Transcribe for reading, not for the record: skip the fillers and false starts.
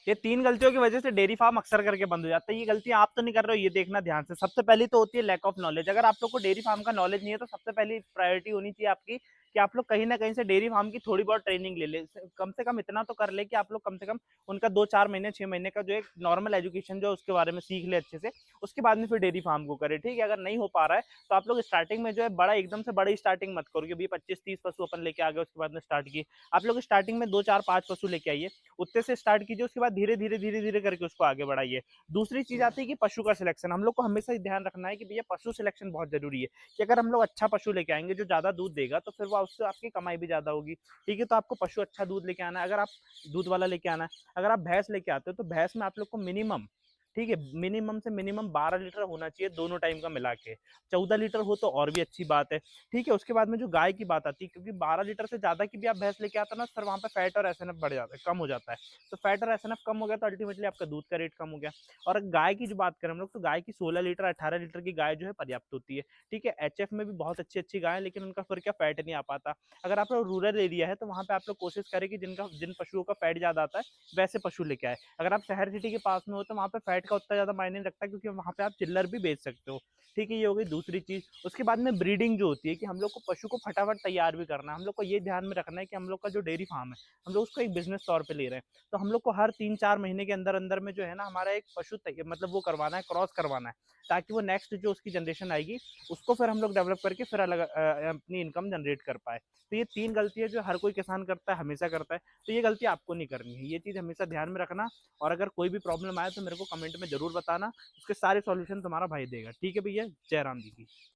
ये 3 गलतियों की वजह से डेयरी फार्म अक्सर करके बंद हो जाता है। ये गलतियाँ आप तो नहीं कर रहे हो, ये देखना ध्यान से। सबसे पहली तो होती है लैक ऑफ नॉलेज। अगर आप लोग को डेयरी फार्म का नॉलेज नहीं है तो सबसे पहली प्रायोरिटी होनी चाहिए आपकी कि आप लोग कहीं न कहीं से डेयरी फार्म की थोड़ी बहुत ट्रेनिंग ले लें। कम से कम इतना तो कर लें कि आप लोग कम से कम उनका 2-4 महीने, 6 महीने का जो एक नॉर्मल एजुकेशन जो है उसके बारे में सीख लें अच्छे से। उसके बाद में फिर डेयरी फार्म को करें, ठीक है? अगर नहीं हो पा रहा है तो आप लोग स्टार्टिंग में जो है बड़ा एकदम से बड़ी स्टार्टिंग मत करो कि भई 25-30 पशु अपन लेके आ गए उसके बाद में स्टार्ट किए। आप लोग स्टार्टिंग में 2, 4, 5 पशु लेके आइए, उतने से स्टार्ट कीजिए, उसके बाद धीरे-धीरे, धीरे-धीरे करके उसको आगे बढ़ाइए। दूसरी चीज़ आती है कि पशु का सिलेक्शन। हम लोग को हमेशा ये ध्यान रखना है कि भैया पशु सिलेक्शन बहुत ज़रूरी है, कि अगर हम लोग अच्छा पशु लेके आएँगे जो ज़्यादा दूध देगा तो फिर वो उससे आपकी कमाई भी ज़्यादा होगी, ठीक है? तो आपको पशु अच्छा दूध लेके आना है, अगर आप दूध वाला लेके आना है। अगर आप भैंस लेके आते हो तो भैंस में आप लोग को मिनिमम, ठीक है, मिनिमम से मिनिमम 12 लीटर होना चाहिए दोनों टाइम का मिला के। 14 लीटर हो तो और भी अच्छी बात है, ठीक है? उसके बाद में जो गाय की बात आती है, क्योंकि 12 लीटर से ज़्यादा की भी आप भैंस लेके आते हो ना, फिर वहाँ पे फैट और एसएनएफ बढ़ जाता है, कम हो जाता है। तो फैट और एसएनएफ कम हो गया तो अल्टीमेटली आपका दूध का रेट कम हो गया। और गाय की जो बात करें हम लोग, तो गाय की 16 लीटर 18 लीटर की गाय जो है पर्याप्त होती है, ठीक है? एचएफ में भी बहुत अच्छी अच्छी गाय है, लेकिन उनका फिर क्या फैट नहीं आ पाता। अगर आप लोग रूरल एरिया है तो वहाँ पे आप लोग कोशिश करें कि जिन पशुओं का फैट ज़्यादा आता है वैसे पशु लेके आए। अगर आप शहर सिटी के पास में हो तो वहाँ पे फैट का उतना ज़्यादा मायने नहीं रखता, क्योंकि वहाँ पे आप चिल्लर भी बेच सकते हो, ठीक है? ये हो गई दूसरी चीज़। उसके बाद में ब्रीडिंग जो होती है कि हम लोग को पशु को फटाफट तैयार भी करना है। हम लोग को ये ध्यान में रखना है कि हम लोग का जो डेयरी फार्म है, हम लोग उसको एक बिज़नेस तौर पे ले रहे हैं। तो हम लोग को हर 3-4 महीने के अंदर-अंदर में जो है ना हमारा एक पशु मतलब वो करवाना है, क्रॉस करवाना है, ताकि वो नेक्स्ट जो उसकी जनरेशन आएगी, उसको फिर हम लोग डेवलप करके फिर अलग अपनी इनकम जनरेट कर पाएँ। तो ये 3 गलतियाँ जो हर कोई किसान करता है, हमेशा करता है, तो ये गलती आपको नहीं करनी है। ये चीज़ हमेशा ध्यान में रखना, और अगर कोई भी प्रॉब्लम आए तो मेरे को कमेंट में ज़रूर बताना, उसके सारे सॉल्यूशन तुम्हारा भाई देगा। ठीक है भैया? जय राम जी की।